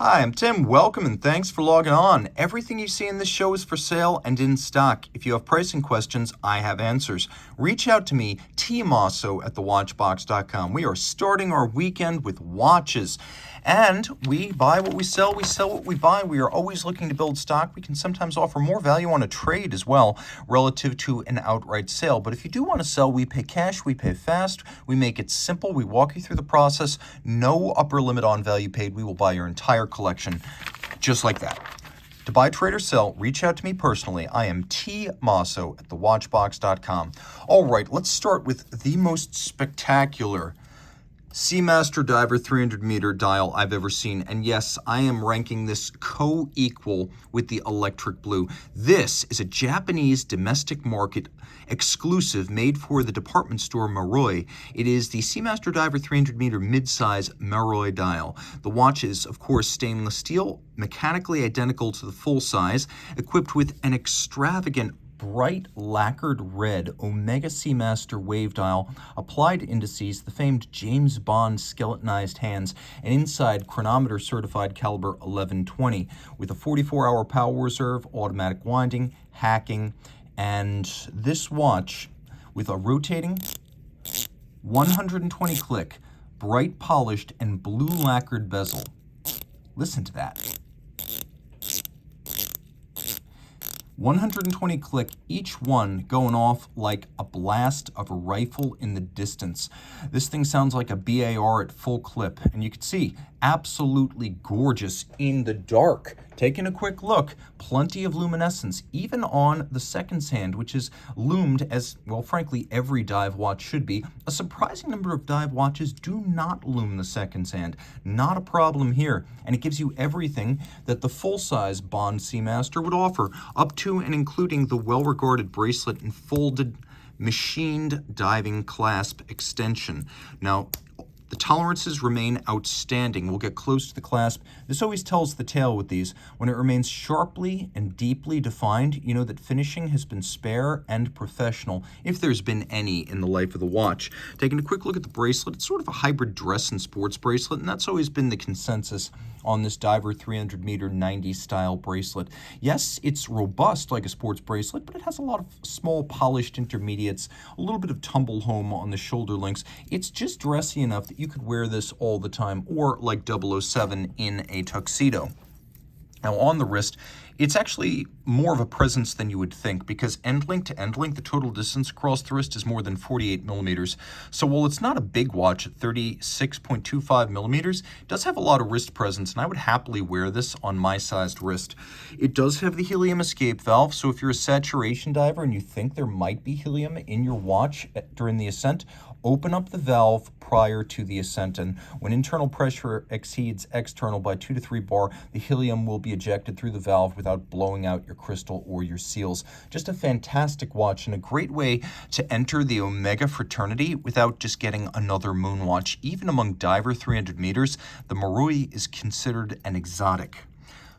Hi, I'm Tim. Welcome and thanks for logging on. Everything you see in this show is for sale and in stock. If you have pricing questions, I have answers. Reach out to me, Team Mosso at thewatchbox.com. We are starting our weekend with watches. And we buy what we sell what we buy. We are always looking to build stock. We can sometimes offer more value on a trade as well relative to an outright sale. But if you do want to sell, we pay cash, we pay fast, we make it simple, we walk you through the process. No upper limit on value paid. We will buy your entire collection just like that. To buy, trade, or sell, reach out to me personally. I am T Mosso at thewatchbox.com. All right, let's start with the most spectacular Seamaster Diver 300-meter dial I've ever seen. And yes, I am ranking this co-equal with the Electric Blue. This is a Japanese domestic market exclusive made for the department store Marui. It is the Seamaster Diver 300-meter mid-size Marui dial. The watch is, of course, stainless steel, mechanically identical to the full size, equipped with an extravagant bright lacquered red Omega Seamaster wave dial, applied indices, the famed James Bond skeletonized hands, and inside chronometer certified caliber 1120 with a 44-hour power reserve, automatic winding, hacking, and this watch with a rotating 120 click, bright polished and blue lacquered bezel. Listen to that. 120 click, each one going off like a blast of a rifle in the distance. This thing sounds like a BAR at full clip, and you can see absolutely gorgeous in the dark. Taking a quick look, plenty of luminescence, even on the seconds hand, which is loomed as, well, frankly, every dive watch should be. A surprising number of dive watches do not loom the seconds hand. Not a problem here, and it gives you everything that the full-size Bond Seamaster would offer, up to and including the well-regarded bracelet and folded machined diving clasp extension. Now, the tolerances remain outstanding. We'll get close to the clasp. This always tells the tale with these. When it remains sharply and deeply defined, you know that finishing has been spare and professional, if there's been any in the life of the watch. Taking a quick look at the bracelet, it's sort of a hybrid dress and sports bracelet, and that's always been the consensus on this Diver 300-meter 90 style bracelet. Yes, it's robust like a sports bracelet, but it has a lot of small polished intermediates, a little bit of tumble home on the shoulder links. It's just dressy enough that you could wear this all the time, or like 007 in a tuxedo. Now on the wrist, it's actually more of a presence than you would think, because end link to end link, the total distance across the wrist is more than 48 millimeters. So while it's not a big watch at 36.25 millimeters, it does have a lot of wrist presence, and I would happily wear this on my sized wrist. It does have the helium escape valve, so if you're a saturation diver and you think there might be helium in your watch during the ascent, open up the valve prior to the ascent, and when internal pressure exceeds external by 2 to 3 bar, the helium will be ejected through the valve without blowing out your crystal or your seals. Just a fantastic watch and a great way to enter the Omega fraternity without just getting another moon watch. Even among diver 300 meters, the Marui is considered an exotic.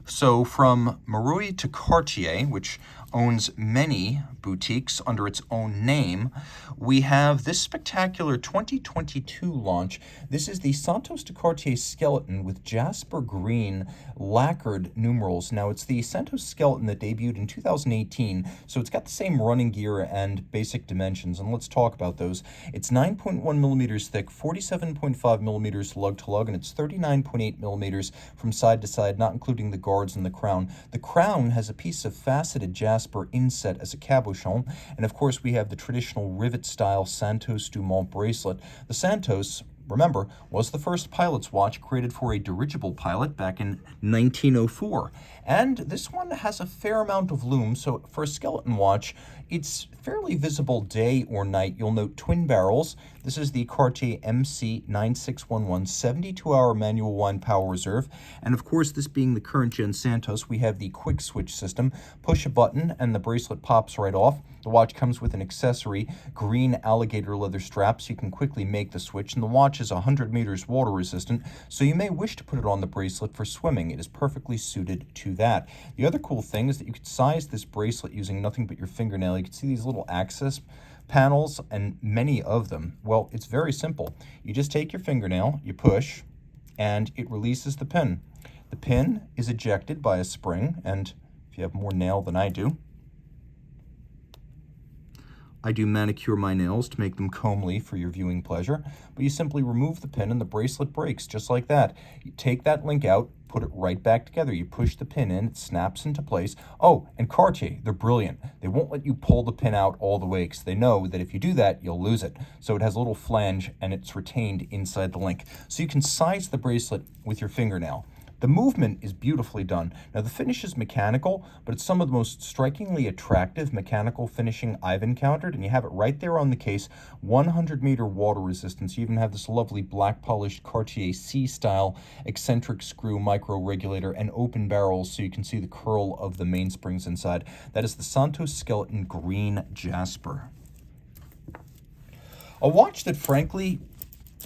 So from Marui to Cartier, which owns many boutiques under its own name, we have this spectacular 2022 launch. This is the Santos de Cartier skeleton with jasper green lacquered numerals. Now, it's the Santos skeleton that debuted in 2018, so it's got the same running gear and basic dimensions, and let's talk about those. It's 9.1 millimeters thick, 47.5 millimeters lug to lug, and it's 39.8 millimeters from side to side, not including the guards and the crown. The crown has a piece of faceted jasper inset as a cabochon, and of course we have the traditional rivet-style Santos Dumont bracelet. The Santos, remember, was the first pilot's watch created for a dirigible pilot back in 1904. And this one has a fair amount of lume, so for a skeleton watch, it's fairly visible day or night. You'll note twin barrels. This is the Cartier MC 9611 72-hour manual wind power reserve. And of course, this being the current gen Santos, we have the quick switch system. Push a button and the bracelet pops right off. The watch comes with an accessory, green alligator leather strap, so you can quickly make the switch. And the watch is 100 meters water resistant, so you may wish to put it on the bracelet for swimming. It is perfectly suited to that. The other cool thing is that you could size this bracelet using nothing but your fingernail. You can see these little access panels, and many of them. Well, it's very simple. You just take your fingernail, you push, and it releases the pin. The pin is ejected by a spring, and if you have more nail than I do manicure my nails to make them comely for your viewing pleasure, but you simply remove the pin and the bracelet breaks just like that. You take that link out, put it right back together. You push the pin in, it snaps into place. Oh, and Cartier, they're brilliant. They won't let you pull the pin out all the way because they know that if you do that, you'll lose it. So it has a little flange and it's retained inside the link. So you can size the bracelet with your fingernail. The movement is beautifully done. Now, the finish is mechanical, but it's some of the most strikingly attractive mechanical finishing I've encountered, and you have it right there on the case. 100-meter water resistance. You even have this lovely black polished Cartier C-style eccentric screw micro regulator and open barrels so you can see the curl of the mainsprings inside. That is the Santos skeleton green jasper. A watch that, frankly,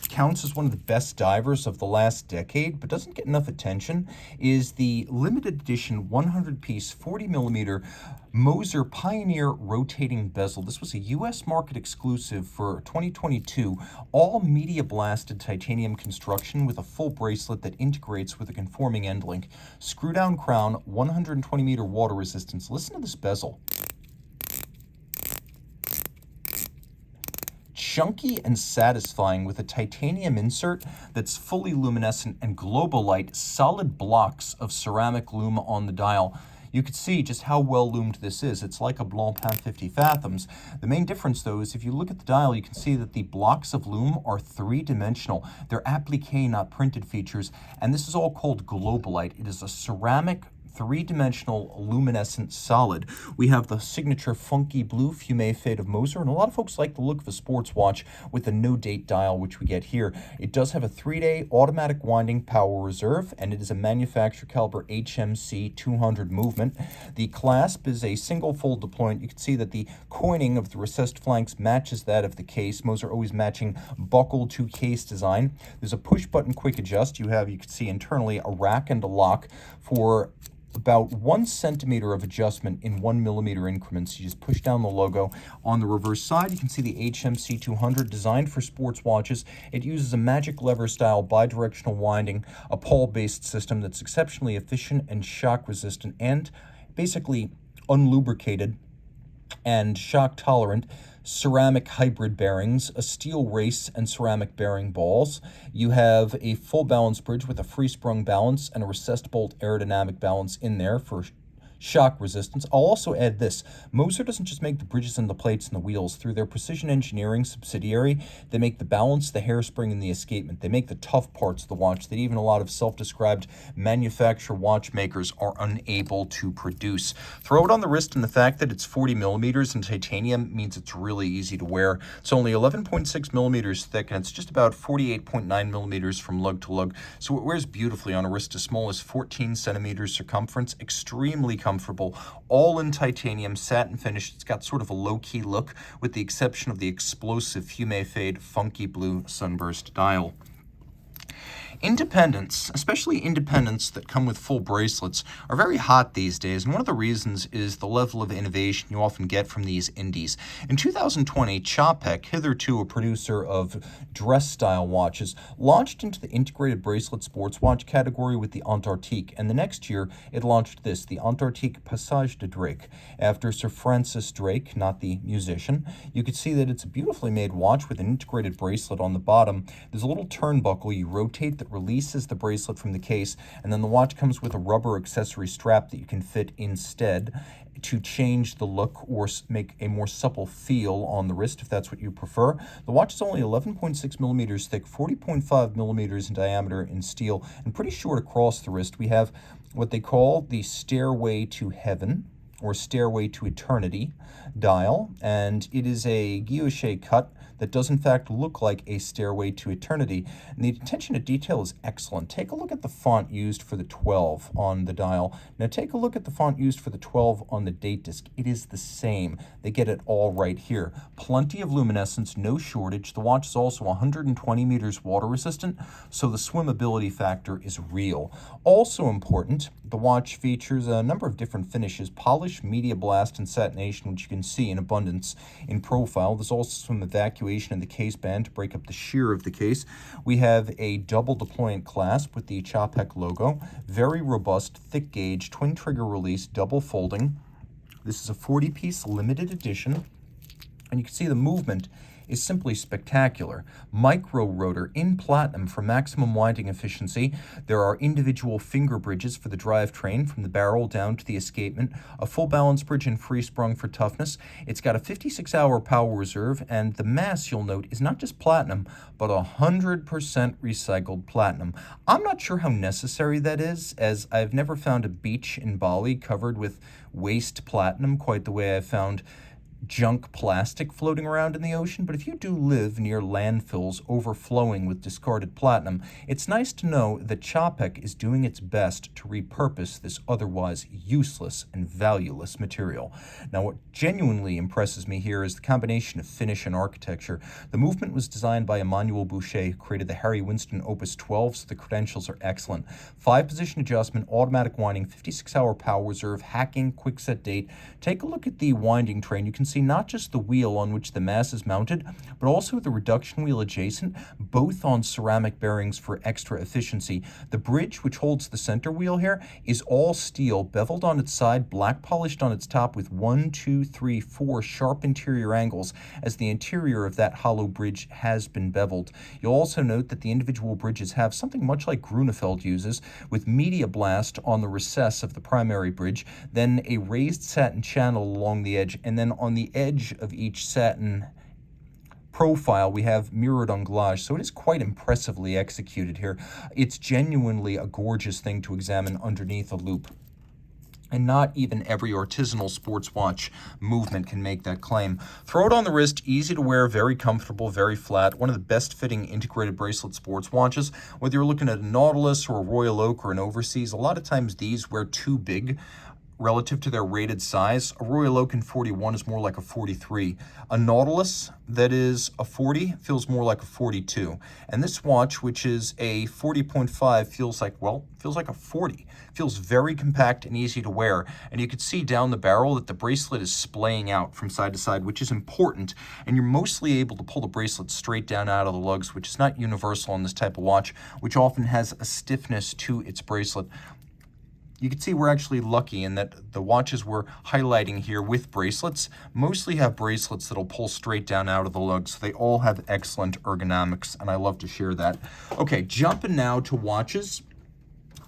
counts as one of the best divers of the last decade, but doesn't get enough attention, is the limited edition 100-piece 40mm Moser Pioneer rotating bezel. This was a U.S. market exclusive for 2022, all media blasted titanium construction with a full bracelet that integrates with a conforming end link. Screw down crown, 120-meter water resistance. Listen to this bezel. Chunky and satisfying with a titanium insert that's fully luminescent and Globalite solid blocks of ceramic lume on the dial. You could see just how well loomed this is. It's like a Blancpain 50 Fathoms. The main difference, though, is if you look at the dial, you can see that the blocks of lume are three-dimensional. They're applique, not printed features, and this is all called Globalite. It is a ceramic three-dimensional luminescent solid. We have the signature funky blue fume fade of Moser, and a lot of folks like the look of a sports watch with a no-date dial, which we get here. It does have a 3-day automatic winding power reserve, and it is a manufacturer caliber HMC 200 movement. The clasp is a single fold deployment. You can see that the coining of the recessed flanks matches that of the case. Moser always matching buckle to case design. There's a push-button quick adjust. You can see internally a rack and a lock for about 1 centimeter of adjustment in 1 millimeter increments. You just push down the logo. On the reverse side, you can see the HMC 200 designed for sports watches. It uses a magic lever style bidirectional winding, a pawl-based system that's exceptionally efficient and shock resistant and basically unlubricated and shock tolerant. Ceramic hybrid bearings, a steel race and ceramic bearing balls. You have a full balance bridge with a free sprung balance and a recessed bolt aerodynamic balance in there for shock resistance. I'll also add this. Moser doesn't just make the bridges and the plates and the wheels. Through their precision engineering subsidiary, they make the balance, the hairspring, and the escapement. They make the tough parts of the watch that even a lot of self-described manufacturer watchmakers are unable to produce. Throw it on the wrist, and the fact that it's 40 millimeters in titanium means it's really easy to wear. It's only 11.6 millimeters thick, and it's just about 48.9 millimeters from lug to lug, so it wears beautifully on a wrist as small as 14 centimeters circumference. Extremely comfortable, all in titanium, satin finish. It's got sort of a low-key look, with the exception of the explosive fume fade funky blue sunburst dial. Independents, especially independents that come with full bracelets, are very hot these days, and one of the reasons is the level of innovation you often get from these indies. In 2020, Czapek, hitherto a producer of dress-style watches, launched into the integrated bracelet sports watch category with the Antarctique, and the next year it launched this, the Antarctique Patek Drake, after Sir Francis Drake, not the musician. You can see that it's a beautifully made watch with an integrated bracelet on the bottom. There's a little turnbuckle you rotate that releases the bracelet from the case, and then the watch comes with a rubber accessory strap that you can fit instead to change the look or make a more supple feel on the wrist if that's what you prefer. The watch is only 11.6 millimeters thick, 40.5 millimeters in diameter in steel, and pretty short across the wrist. We have what they call the Stairway to Heaven or Stairway to Eternity dial, and it is a guilloche cut that does in fact look like a Stairway to Eternity, and the attention to detail is excellent. Take a look at the font used for the 12 on the dial. Now take a look at the font used for the 12 on the date disc. It is the same. They get it all right here. Plenty of luminescence, no shortage. The watch is also 120 meters water resistant, so the swimmability factor is real. Also important, the watch features a number of different finishes: polish, media blast, and satination, which you can see in abundance in profile. There's also some evacuation evacuation in the case band to break up the shear of the case. We have a double deployant clasp with the Czapek logo. Very robust, thick gauge, twin trigger release, double folding. This is a 40-piece limited edition, and you can see the movement is simply spectacular. Micro rotor in platinum for maximum winding efficiency. There are individual finger bridges for the drivetrain from the barrel down to the escapement, a full balance bridge and free sprung for toughness. It's got a 56-hour power reserve, and the mass, you'll note, is not just platinum, but 100% recycled platinum. I'm not sure how necessary that is, as I've never found a beach in Bali covered with waste platinum quite the way I've found junk plastic floating around in the ocean, but if you do live near landfills overflowing with discarded platinum, it's nice to know that Czapek is doing its best to repurpose this otherwise useless and valueless material. Now, what genuinely impresses me here is the combination of finish and architecture. The movement was designed by Emmanuel Boucher, who created the Harry Winston Opus 12, so the credentials are excellent. 5-position adjustment, automatic winding, 56-hour power reserve, hacking, quick set date. Take a look at the winding train. You can see not just the wheel on which the mass is mounted, but also the reduction wheel adjacent, both on ceramic bearings for extra efficiency. The bridge, which holds the center wheel here, is all steel, beveled on its side, black polished on its top with 1, 2, 3, 4 sharp interior angles, as the interior of that hollow bridge has been beveled. You'll also note that the individual bridges have something much like Grunewald uses, with media blast on the recess of the primary bridge, then a raised satin channel along the edge, and then on the edge of each satin profile we have mirrored anglage, so it is quite impressively executed here. It's genuinely a gorgeous thing to examine underneath a loupe, and not even every artisanal sports watch movement can make that claim. Throw it on the wrist, easy to wear, very comfortable, very flat, one of the best fitting integrated bracelet sports watches. Whether you're looking at a Nautilus or a Royal Oak or an Overseas, a lot of times these wear too big relative to their rated size. A Royal Oak in 41 is more like a 43. A Nautilus that is a 40 feels more like a 42. And this watch, which is a 40.5, feels like a 40. Feels very compact and easy to wear. And you can see down the barrel that the bracelet is splaying out from side to side, which is important. And you're mostly able to pull the bracelet straight down out of the lugs, which is not universal on this type of watch, which often has a stiffness to its bracelet. You can see we're actually lucky in that the watches we're highlighting here with bracelets mostly have bracelets that'll pull straight down out of the lugs. So they all have excellent ergonomics, and I love to share that. Okay, jumping now to watches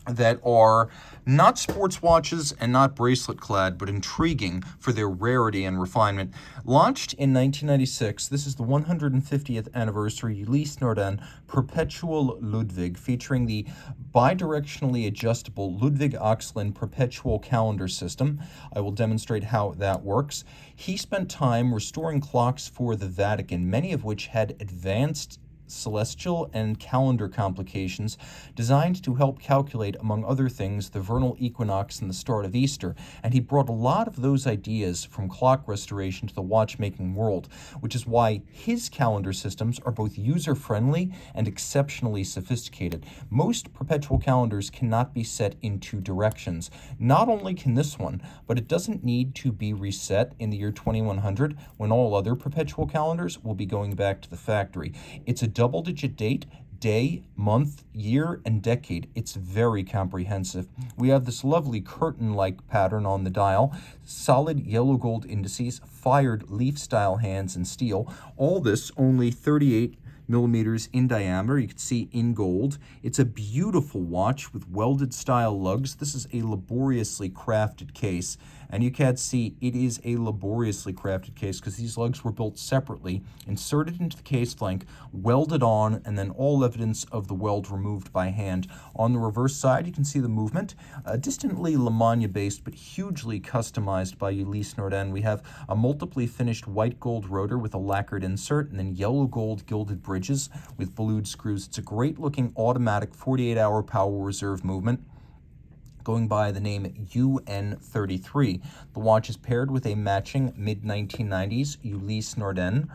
that are not sports watches and not bracelet clad, but intriguing for their rarity and refinement. Launched in 1996, this is the 150th anniversary Elise Norden Perpetual Ludwig, featuring the bidirectionally adjustable Ludwig Oxlin Perpetual calendar system. I will demonstrate how that works. He spent time restoring clocks for the Vatican, many of which had advanced celestial and calendar complications designed to help calculate, among other things, the vernal equinox and the start of Easter, and he brought a lot of those ideas from clock restoration to the watchmaking world, which is why his calendar systems are both user-friendly and exceptionally sophisticated. Most perpetual calendars cannot be set in two directions. Not only can this one, but it doesn't need to be reset in the year 2100 when all other perpetual calendars will be going back to the factory. It's a double-digit date, day, month, year, and decade. It's very comprehensive. We have this lovely curtain-like pattern on the dial, solid yellow gold indices, fired leaf-style hands in steel. All this only 38 millimeters in diameter. You can see in gold. It's a beautiful watch with welded style lugs. This is a laboriously crafted case, and you can see it is a laboriously crafted case because these lugs were built separately, inserted into the case flank, welded on, and then all evidence of the weld removed by hand. On the reverse side, you can see the movement, distantly Lamagna based but hugely customized by Elise Norden. We have a multiply finished white gold rotor with a lacquered insert, and then yellow gold gilded bridges with blued screws. It's a great looking automatic 48-hour power reserve movement going by the name UN33. The watch is paired with a matching mid-1990s Elise Norden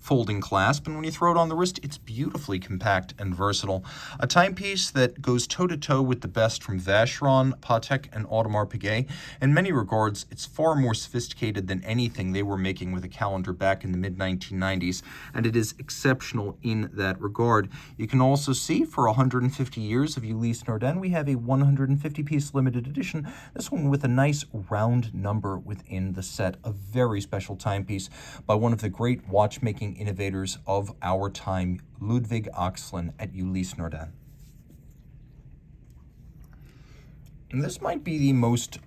folding clasp, and when you throw it on the wrist, it's beautifully compact and versatile. A timepiece that goes toe-to-toe with the best from Vacheron, Patek, and Audemars Piguet. In many regards, it's far more sophisticated than anything they were making with a calendar back in the mid-1990s, and it is exceptional in that regard. You can also see for 150 years of Elise Norden, we have a 150-piece limited edition, this one with a nice round number within the set, a very special timepiece by one of the great watchmaking innovators of our time, Ludwig at Elise Norden. And this might be the most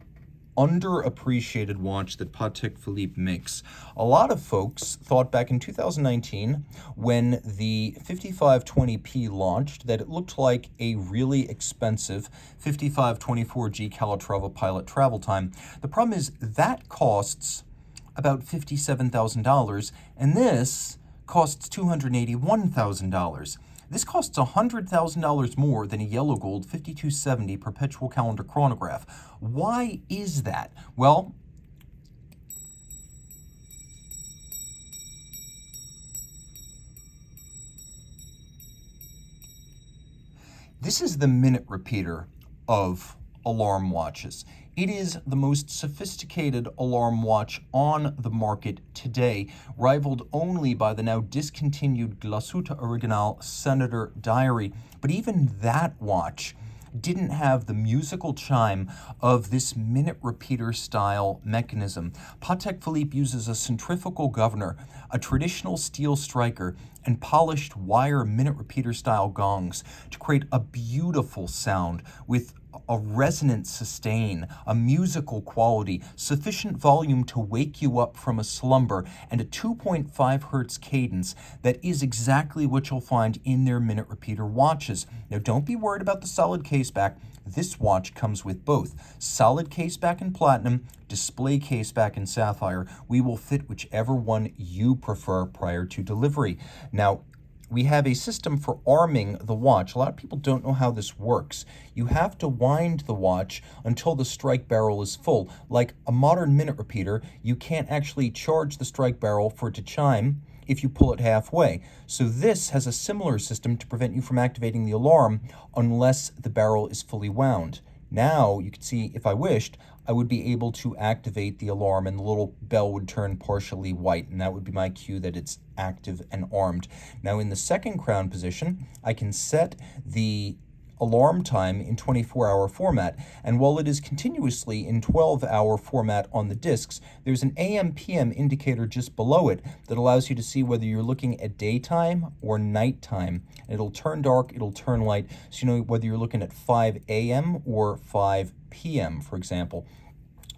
underappreciated watch that Patek Philippe makes. A lot of folks thought back in 2019 when the 5520P launched that it looked like a really expensive 5524G Calatrava Pilot travel time. The problem is that costs about $57,000 and this costs $281,000. This costs $100,000 more than a yellow gold 5270 Perpetual calendar chronograph. Why is that? Well, this is the minute repeater of alarm watches. It is the most sophisticated alarm watch on the market today, rivaled only by the now discontinued Glashütte Original Senator Diary. But even that watch didn't have the musical chime of this minute repeater style mechanism. Patek Philippe uses a centrifugal governor, a traditional steel striker, and polished wire minute repeater style gongs to create a beautiful sound with a resonant sustain, a musical quality, sufficient volume to wake you up from a slumber, and a 2.5 hertz cadence that is exactly what you'll find in their minute repeater watches. Now, don't be worried about the solid caseback. This watch comes with both solid caseback in platinum, display caseback in sapphire. We will fit whichever one you prefer prior to delivery. Now, we have a system for arming the watch. A lot of people don't know how this works. You have to wind the watch until the strike barrel is full. Like a modern minute repeater, you can't actually charge the strike barrel for it to chime if you pull it halfway. So this has a similar system to prevent you from activating the alarm unless the barrel is fully wound. Now, you can see, if I wished, I would be able to activate the alarm and the little bell would turn partially white, and that would be my cue that it's active and armed. Now, in the second crown position, I can set the alarm time in 24-hour format, and while it is continuously in 12-hour format on the discs, there's an AM/PM indicator just below it that allows you to see whether you're looking at daytime or nighttime. It'll turn dark, it'll turn light, so you know whether you're looking at 5 a.m. or 5 p.m., for example.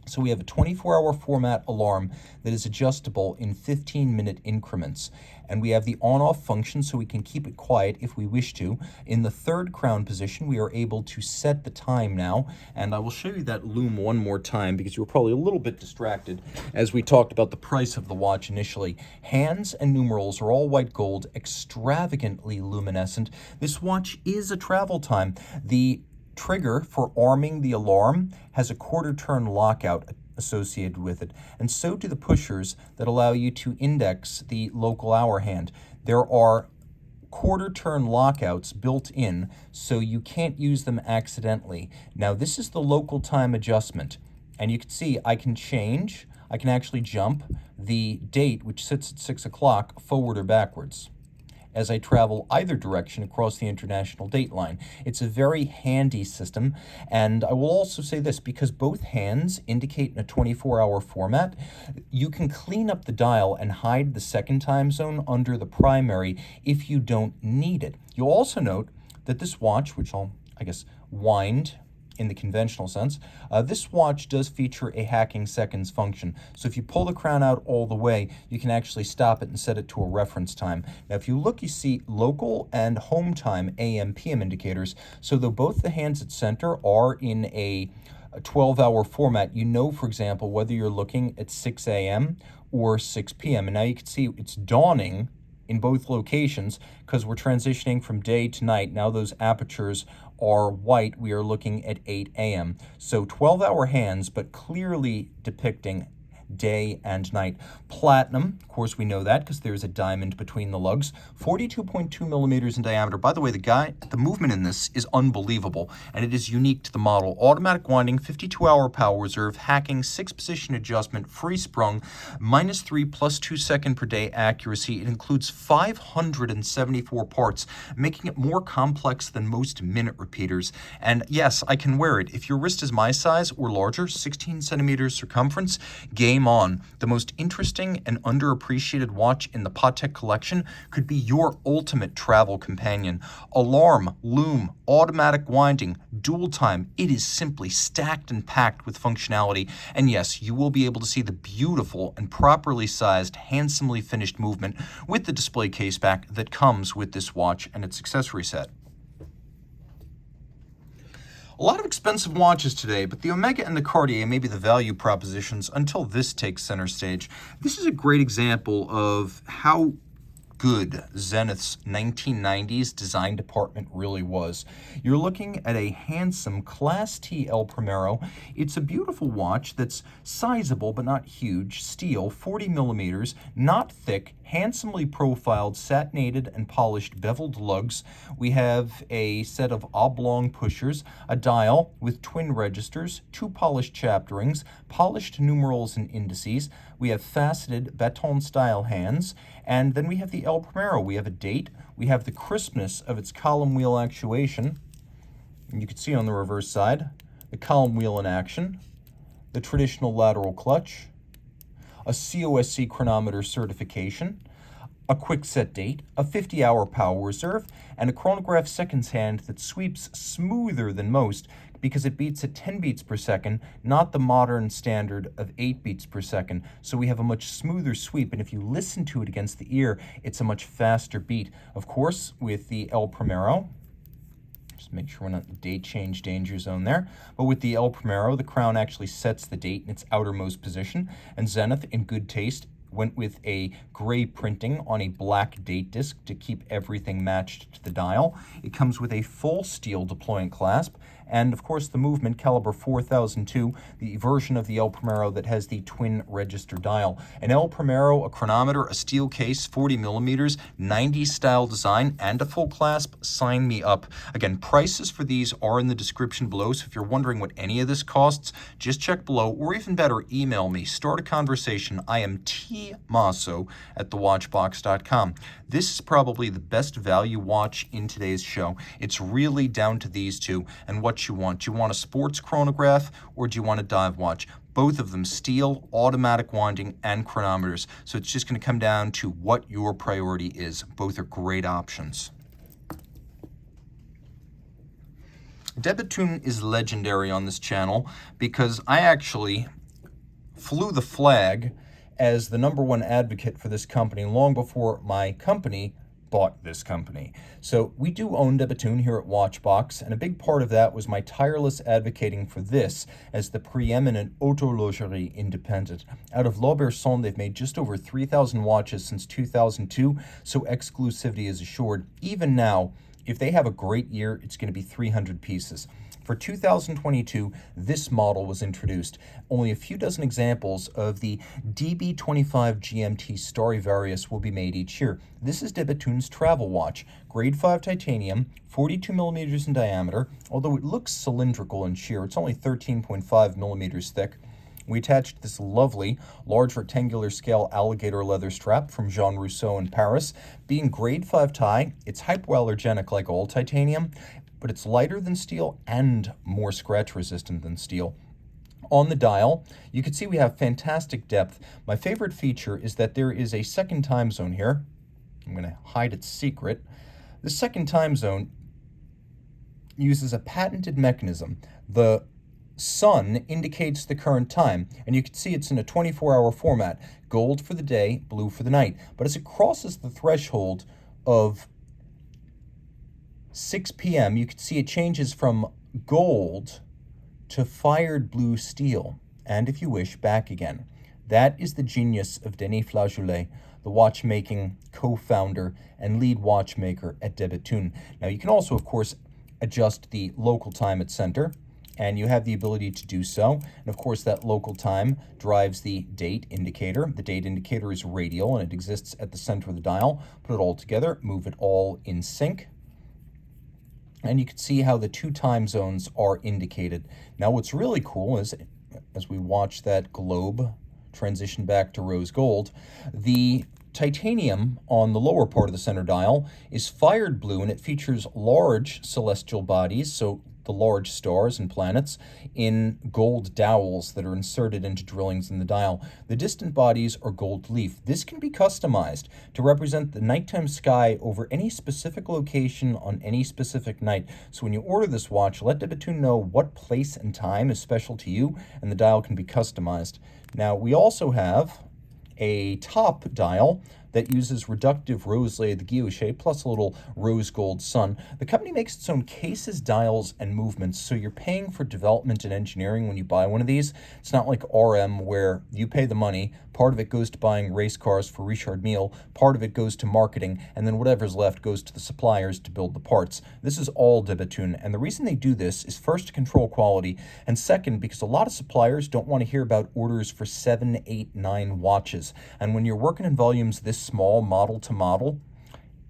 So we have a 24-hour format alarm that is adjustable in 15-minute increments. And we have the on-off function so we can keep it quiet if we wish to. In the third crown position, we are able to set the time now. And I will show you that lume one more time because you were probably a little bit distracted as we talked about the price of the watch initially. Hands and numerals are all white gold, extravagantly luminescent. This watch is a travel time. The trigger for arming the alarm has a quarter-turn lockout associated with it, and so do the pushers that allow you to index the local hour hand. There are quarter-turn lockouts built in, so you can't use them accidentally. Now, this is the local time adjustment, and you can see I can actually jump the date, which sits at 6 o'clock, forward or backwards as I travel either direction across the international date line. It's a very handy system, and I will also say this, because both hands indicate in a 24-hour format, you can clean up the dial and hide the second time zone under the primary if you don't need it. You'll also note that this watch, which I'll, wind in the conventional sense, this watch does feature a hacking seconds function. So if you pull the crown out all the way, you can actually stop it and set it to a reference time. Now, if you look, you see local and home time AM/PM indicators. So though both the hands at center are in a 12-hour format, you know, for example, whether you're looking at 6 a.m. or 6 p.m. And now you can see it's dawning in both locations because we're transitioning from day to night. Now those apertures are white. We are looking at 8 a.m. So 12-hour hands, but clearly depicting day and night. Platinum, of course we know that because there's a diamond between the lugs. 42.2 millimeters in diameter. By the way, the movement in this is unbelievable, and it is unique to the model. Automatic winding, 52-hour power reserve, hacking, 6-position adjustment, free sprung, -3 +2 second per day accuracy. It includes 574 parts, making it more complex than most minute repeaters. And yes, I can wear it. If your wrist is my size or larger, 16 centimeters circumference, game on. The most interesting and underappreciated watch in the Patek collection could be your ultimate travel companion. Alarm, lume, automatic winding, dual time. It is simply stacked and packed with functionality. And yes, you will be able to see the beautiful and properly sized, handsomely finished movement with the display case back that comes with this watch and its accessory set. A lot of expensive watches today, but the Omega and the Cartier may be the value propositions until this takes center stage. This is a great example of how good Zenith's 1990s design department really was. You're looking at a handsome Class TL Premaro. It's a beautiful watch that's sizable but not huge, steel, 40 millimeters, not thick, handsomely profiled, satinated and polished beveled lugs. We have a set of oblong pushers, a dial with twin registers, 2 polished chapter rings, polished numerals and indices. We have faceted baton-style hands, and then we have the El Premaro. We have a date. We have the crispness of its column wheel actuation. And you can see on the reverse side, the column wheel in action, the traditional lateral clutch, a COSC chronometer certification, a quick set date, a 50-hour power reserve, and a chronograph seconds hand that sweeps smoother than most because it beats at 10 beats per second, not the modern standard of 8 beats per second. So we have a much smoother sweep, and if you listen to it against the ear, it's a much faster beat. Of course, with the El Premaro, just make sure we're not in the date change danger zone there, but with the El Premaro, the crown actually sets the date in its outermost position, and Zenith, in good taste, went with a gray printing on a black date disc to keep everything matched to the dial. It comes with a full steel deployant clasp, and of course the movement caliber 4002, the version of the El Premaro that has the twin register dial. An El Premaro, a chronometer, a steel case, 40 millimeters, 90s style design, and a full clasp. Sign me up. Again, prices for these are in the description below, so if you're wondering what any of this costs, just check below, or even better, email me. Start a conversation. I am tmosso at thewatchbox.com. This is probably the best value watch in today's show. It's really down to these two and what you want. Do you want a sports chronograph or do you want a dive watch? Both of them steel, automatic winding, and chronometers. So it's just going to come down to what your priority is. Both are great options. De Bethune is legendary on this channel because I actually flew the flag as the #1 advocate for this company long before my company bought this company. So we do own De Bethune here at Watchbox, and a big part of that was my tireless advocating for this as the preeminent horlogerie independent. Out of L'Auberson, they've made just over 3,000 watches since 2002, so exclusivity is assured. Even now, if they have a great year, it's going to be 300 pieces. For 2022, this model was introduced. Only a few dozen examples of the DB25 GMT Stradivarius will be made each year. This is De Bethune's travel watch, grade 5 titanium, 42 millimeters in diameter. Although it looks cylindrical and sheer, it's only 13.5 millimeters thick. We attached this lovely, large rectangular scale alligator leather strap from Jean Rousseau in Paris. Being grade 5 tie, it's hypoallergenic like all titanium, but it's lighter than steel and more scratch resistant than steel. On the dial, you can see we have fantastic depth. My favorite feature is that there is a second time zone here. I'm going to hide its secret. The second time zone uses a patented mechanism. The sun indicates the current time, and you can see it's in a 24-hour format. Gold for the day, blue for the night. But as it crosses the threshold of 6 p.m., you can see it changes from gold to fired blue steel, and if you wish, back again. That is the genius of Denis Flageolet, the watchmaking co-founder and lead watchmaker at De Bethune. Now, you can also, of course, adjust the local time at center. and you have the ability to do so. And of course, that local time drives the date indicator. The date indicator is radial, and it exists at the center of the dial. Put it all together, move it all in sync, and you can see how the 2 time zones are indicated. Now, what's really cool is, as we watch that globe transition back to rose gold, the titanium on the lower part of the center dial is fired blue, and it features large celestial bodies, so the large stars and planets, in gold dowels that are inserted into drillings in the dial. The distant bodies are gold leaf. This can be customized to represent the nighttime sky over any specific location on any specific night. So when you order this watch, let de Bethune know what place and time is special to you, and the dial can be customized. Now, we also have a top dial that uses reductive rose-layed guilloche shape plus a little rose gold sun. The company makes its own cases, dials, and movements, so you're paying for development and engineering when you buy one of these. It's not like RM where you pay the money, part of it goes to buying race cars for Richard Mille, part of it goes to marketing, and then whatever's left goes to the suppliers to build the parts. This is all de Bethune, and the reason they do this is first to control quality, and second because a lot of suppliers don't want to hear about orders for 7, 8, 9 watches. And when you're working in volumes this small, model to model,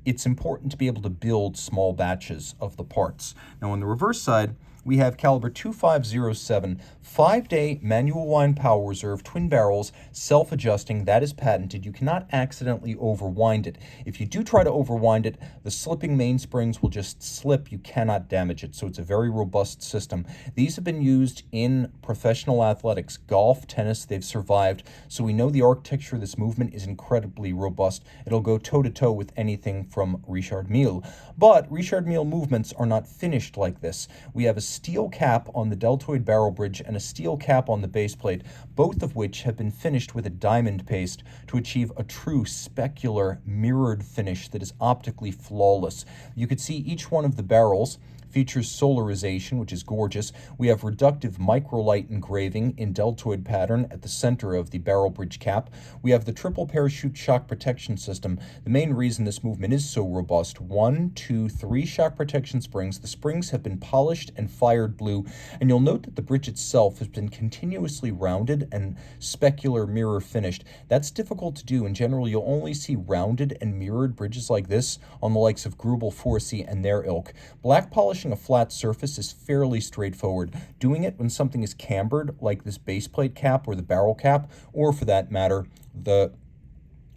it's important to be able to build small batches of the parts. Now on the reverse side, we have caliber 2507, 5-day manual wind power reserve, twin barrels, self-adjusting. That is patented. You cannot accidentally overwind it. If you do try to overwind it, the slipping mainsprings will just slip. You cannot damage it. So it's a very robust system. These have been used in professional athletics, golf, tennis. They've survived. So we know the architecture of this movement is incredibly robust. It'll go toe-to-toe with anything from Richard Mille. But Richard Mille movements are not finished like this. We have a steel cap on the deltoid barrel bridge and a steel cap on the base plate, both of which have been finished with a diamond paste to achieve a true specular mirrored finish that is optically flawless. You could see each one of the barrels features solarization, which is gorgeous. We have reductive microlight engraving in deltoid pattern at the center of the barrel bridge cap. We have the triple parachute shock protection system. The main reason this movement is so robust: 1, 2, 3 shock protection springs. The springs have been polished and fired blue, and you'll note that the bridge itself has been continuously rounded and specular mirror finished. That's difficult to do. In general, you'll only see rounded and mirrored bridges like this on the likes of Grubel, Forsey, and their ilk. Black polish a flat surface is fairly straightforward. Doing it when something is cambered, like this base plate cap or the barrel cap, or for that matter, the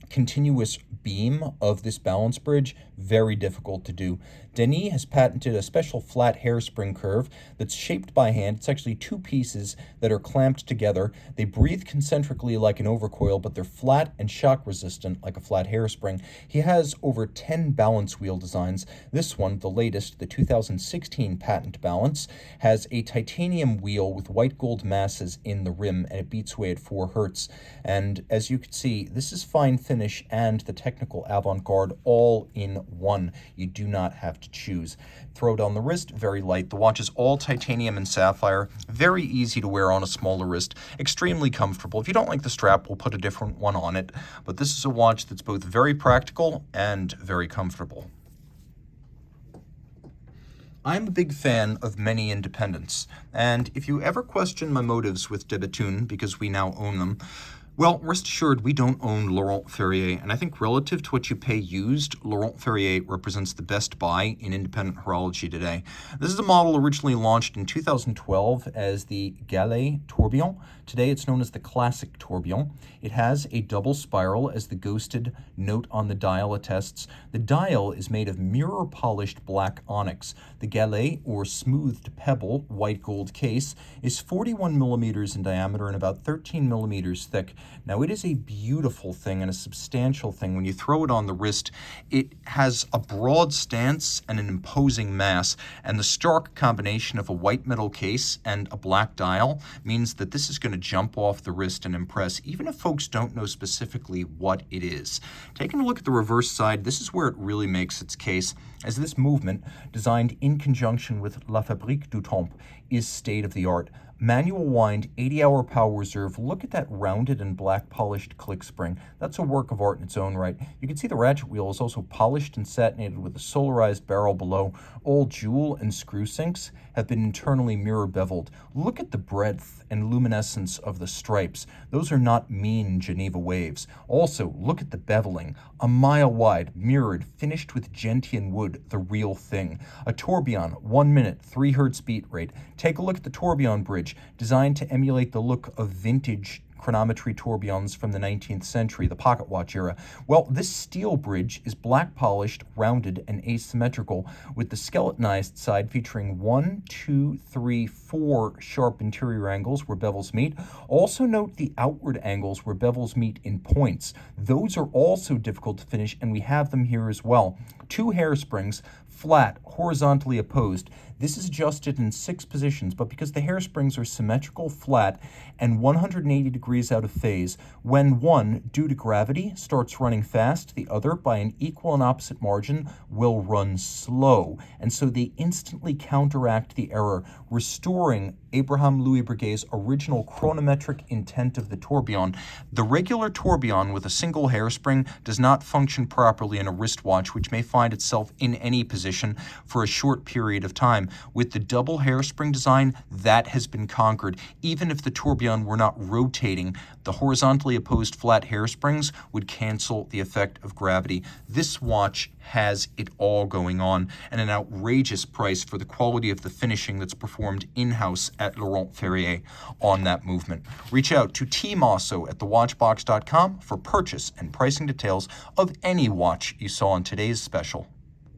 continuous beam of this balance bridge, very difficult to do. Denis has patented a special flat hairspring curve that's shaped by hand. It's actually 2 pieces that are clamped together. They breathe concentrically like an overcoil, but they're flat and shock resistant like a flat hairspring. He has over 10 balance wheel designs. This one, the latest, the 2016 patent balance, has a titanium wheel with white gold masses in the rim, and it beats away at 4 hertz. And as you can see, this is fine finish and the technical avant-garde all in one. You do not have to choose. Throw it on the wrist, very light. The watch is all titanium and sapphire, very easy to wear on a smaller wrist, extremely comfortable. If you don't like the strap, we'll put a different one on it, but this is a watch that's both very practical and very comfortable. I'm a big fan of many independents, and if you ever question my motives with de Bethune, because we now own them, well, rest assured, we don't own Laurel Ferrier, and I think relative to what you pay used, Laurel Ferrier represents the best buy in independent horology today. This is a model originally launched in 2012 as the Galet Tourbillon. Today it's known as the Classic Tourbillon. It has a double spiral, as the ghosted note on the dial attests. The dial is made of mirror-polished black onyx. The Galet, or smoothed pebble, white gold case, is 41 millimeters in diameter and about 13 millimeters thick. Now, it is a beautiful thing and a substantial thing. When you throw it on the wrist, it has a broad stance and an imposing mass, and the stark combination of a white metal case and a black dial means that this is going to jump off the wrist and impress, even if folks don't know specifically what it is. Taking a look at the reverse side, this is where it really makes its case, as this movement, designed in conjunction with La Fabrique du Temps, is state-of-the-art. Manual wind, 80-hour power reserve. Look at that rounded and black polished click spring. That's a work of art in its own right. You can see the ratchet wheel is also polished and satinated with a solarized barrel below. All jewel and screw sinks have been internally mirror beveled. Look at the breadth and luminescence of the stripes. Those are not mean Geneva waves. Also, look at the beveling. A mile wide, mirrored, finished with gentian wood, the real thing. A tourbillon, 1 minute, 3 hertz beat rate. Take a look at the tourbillon bridge, designed to emulate the look of vintage chronometry tourbillons from the 19th century, the pocket watch era. Well, this steel bridge is black polished, rounded, and asymmetrical, with the skeletonized side featuring 1, 2, 3, 4 sharp interior angles where bevels meet. Also note the outward angles where bevels meet in points. Those are also difficult to finish, and we have them here as well. 2 hairsprings, flat, horizontally opposed. This is adjusted in 6 positions, but because the hairsprings are symmetrical, flat, and 180 degrees out of phase, when one, due to gravity, starts running fast, the other, by an equal and opposite margin, will run slow. And so they instantly counteract the error, restoring Abraham Louis Breguet's original chronometric intent of the tourbillon. The regular tourbillon with a single hairspring does not function properly in a wristwatch, which may find itself in any position for a short period of time. With the double hairspring design, that has been conquered. Even if the tourbillon were not rotating, the horizontally opposed flat hairsprings would cancel the effect of gravity. This watch has it all going on, and an outrageous price for the quality of the finishing that's performed in-house at Laurel Ferrier on that movement. Reach out to Team Mosso at thewatchbox.com for purchase and pricing details of any watch you saw in today's special.